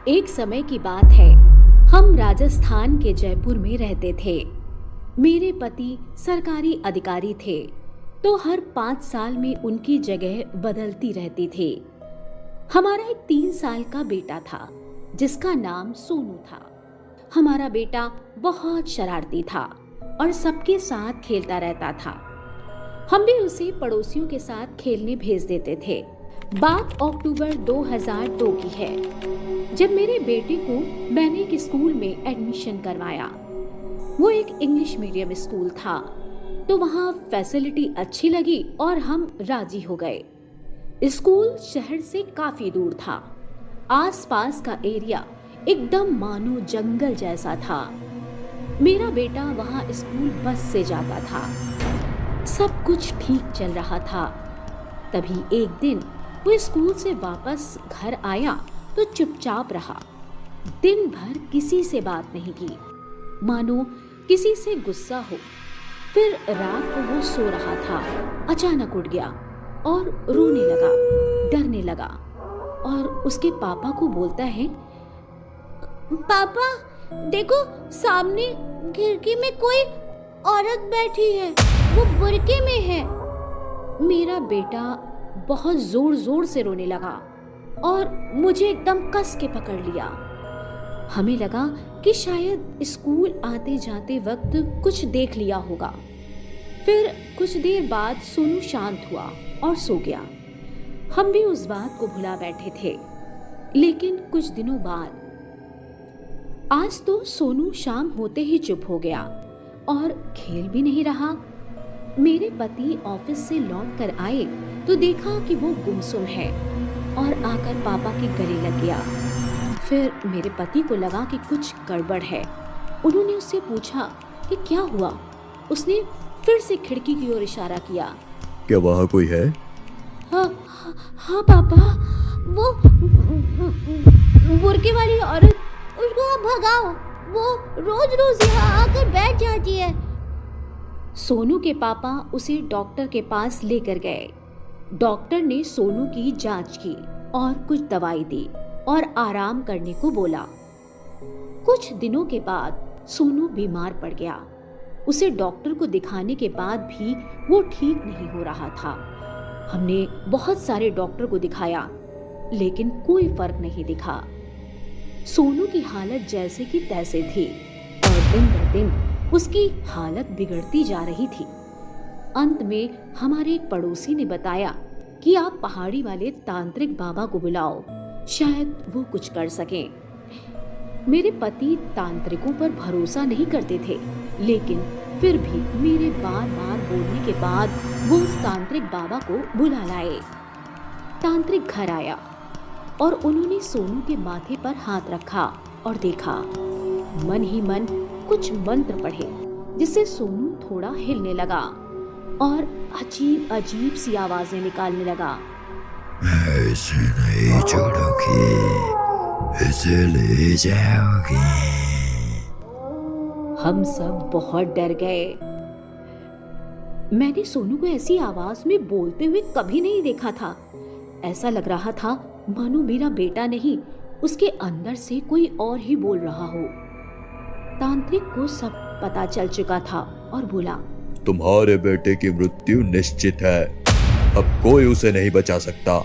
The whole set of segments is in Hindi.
एक समय की बात है, हम राजस्थान के जयपुर में रहते थे। मेरे पति सरकारी अधिकारी थे, तो हर 5 साल में उनकी जगह बदलती रहती थी। हमारा एक 3 साल का बेटा था, जिसका नाम सोनू था। हमारा बेटा बहुत शरारती था और सबके साथ खेलता रहता था। हम भी उसे पड़ोसियों के साथ खेलने भेज देते थे। बात अक्टूबर 2002 की है, जब मेरे बेटे को मैंने एक स्कूल में एडमिशन करवाया। वो एक इंग्लिश मीडियम स्कूल था, तो वहाँ फैसिलिटी अच्छी लगी और हम राजी हो गए। स्कूल शहर से काफी दूर था। आसपास का एरिया एकदम मानो जंगल जैसा था। मेरा बेटा वहाँ स्कूल बस से जाता था। सब कुछ ठीक चल रहा था। तभी एक दिन वो स्कूल से वापस घर आया तो चुपचाप रहा। दिन भर किसी से बात नहीं की, मानो किसी से गुस्सा हो। फिर रात को वो सो रहा था, अचानक उठ गया और रोने लगा, डरने लगा और उसके पापा को बोलता है, पापा देखो, सामने खिड़की में कोई औरत बैठी है, वो बुर्के में है। मेरा बेटा बहुत जोर जोर से रोने लगा और मुझे एकदम कस के पकड़ लिया। हमें लगा कि शायद स्कूल आते जाते वक्त कुछ देख लिया होगा। फिर कुछ देर बाद सोनू शांत हुआ और सो गया। हम भी उस बात को भुला बैठे थे। लेकिन कुछ दिनों बाद आज तो सोनू शाम होते ही चुप हो गया और खेल भी नहीं रहा। मेरे पति ऑफिस से लौट कर आए तो देखा कि वो गुमसुम है और आकर पापा के गले लग गया। फिर मेरे पति को लगा कि कुछ गड़बड़ है। उन्होंने उससे पूछा कि क्या हुआ। उसने फिर से खिड़की की ओर इशारा किया। क्या वहाँ कोई है? हाँ पापा, वो बुर्के वाली औरत, उसको आप भगाओ, वो रोज रोज यहाँ आकर बैठ जाती है। सोनू के पापा उसे डॉक्टर के पास लेकर गए। डॉक्टर ने सोनू की जांच की और कुछ दवाई दी और आराम करने को बोला। कुछ दिनों के बाद सोनू बीमार पड़ गया। उसे डॉक्टर को दिखाने के बाद भी वो ठीक नहीं हो रहा था। हमने बहुत सारे डॉक्टर को दिखाया, लेकिन कोई फर्क नहीं दिखा। सोनू की हालत जैसे कि तैसे थी और दिन ब दिन उसकी हालत बिगड़ती जा रही थी। अंत में हमारे एक पड़ोसी ने बताया कि आप पहाड़ी वाले तांत्रिक बाबा को बुलाओ, शायद वो कुछ कर सकें। मेरे पति तांत्रिकों पर भरोसा नहीं करते थे, लेकिन फिर भी मेरे बार बार बोलने के बाद वो उस तांत्रिक बाबा को बुला लाए। तांत्रिक घर आया और उन्होंने सोनू के माथे पर हाथ रखा और देखा। मन ही मन कुछ मंत्र पढ़े, जिससे सोनू थोड़ा हिलने लगा और अजीब अजीब सी आवाजें निकालने लगा। मैं इसे नहीं छोड़ूंगी, इसे ले जाओगी। हम सब बहुत डर गए। मैंने सोनू को ऐसी आवाज में बोलते हुए कभी नहीं देखा था। ऐसा लग रहा था मानो मेरा बेटा नहीं, उसके अंदर से कोई और ही बोल रहा हो। तांत्रिक को सब पता चल चुका था और बोला, तुम्हारे बेटे की मृत्यु निश्चित है। अब कोई उसे नहीं बचा सकता।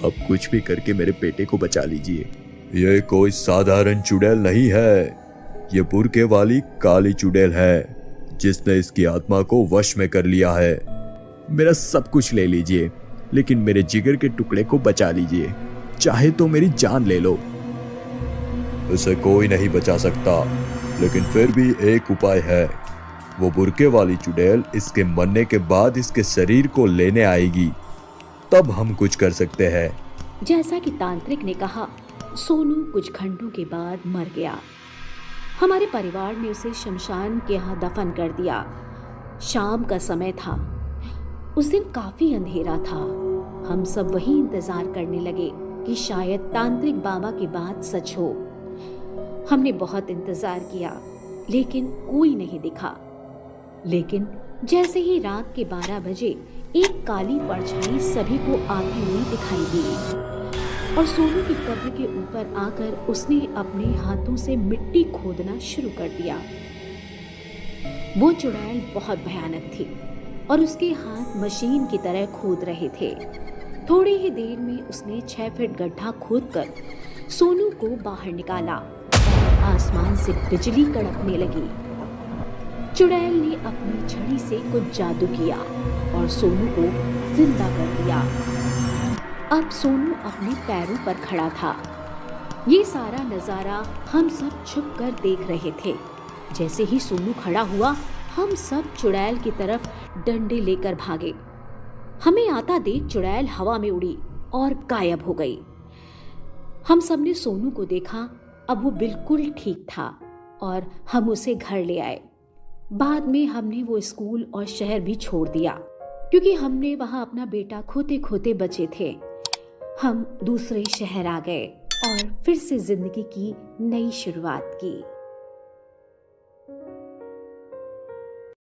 अब कुछ भी करके मेरे बेटे को बचा लीजिए। ये कोई साधारण चुड़ैल नहीं है, ये बुर्के वाली काली चुड़ैल है, जिसने इसकी आत्मा को वश में कर लिया है। मेरा सब कुछ ले लीजिए, लेकिन मेरे जिगर के टुकड़े को बचा लीजिए। चाहे तो मेरी जान ले लो। इसे कोई नहीं बचा सकता, लेकिन फिर भी एक उपाय है। वो बुर्के वाली चुड़ैल इसके मरने के बाद इसके शरीर को लेने आएगी, तब हम कुछ कर सकते हैं। जैसा कि तांत्रिक ने कहा, सोनू कुछ घंटों के बाद मर गया। हमारे परिवार ने उसे शमशान के यहाँ दफन कर दिया। शाम का समय था। उस दिन काफी अंधेरा था। हम सब वही इंतजार करने लगे कि शायद तांत्रिक बाबा की बात सच हो। हमने बहुत इंतजार किया, लेकिन कोई नहीं दिखा। लेकिन जैसे ही रात के 12 बजे एक काली परछाई सभी को आती हुई दिखाई दी और सोनू की कब्र के ऊपर आकर उसने अपने हाथों से मिट्टी खोदना शुरू कर दिया। वो चुड़ैल बहुत भयानक थी और उसके हाथ मशीन की तरह खोद रहे थे। थोड़ी ही देर में उसने 6 फीट गड्ढा खोदकर सोनू को बाहर निकाला और आसमान से बिजली कड़कने लगी। चुड़ैल ने अपनी छड़ी से कुछ जादू किया और सोनू को जिंदा कर दिया। अब सोनू अपने पैरों पर खड़ा था। ये सारा नजारा हम सब छुप कर देख रहे थे। जैसे ही सोनू खड़ा हुआ, हम सब चुड़ैल की तरफ डंडे लेकर भागे। हमें आता देख चुड़ैल हवा में उड़ी और गायब हो गई। हम सब ने सोनू को देखा। अब वो बिल्कुल ठीक था और हम उसे घर ले आए। बाद में हमने वो स्कूल और शहर भी छोड़ दिया क्योंकि हमने वहां अपना बेटा खोते खोते बचे थे। हम दूसरे शहर आ गए और फिर से जिंदगी की नई शुरुआत की।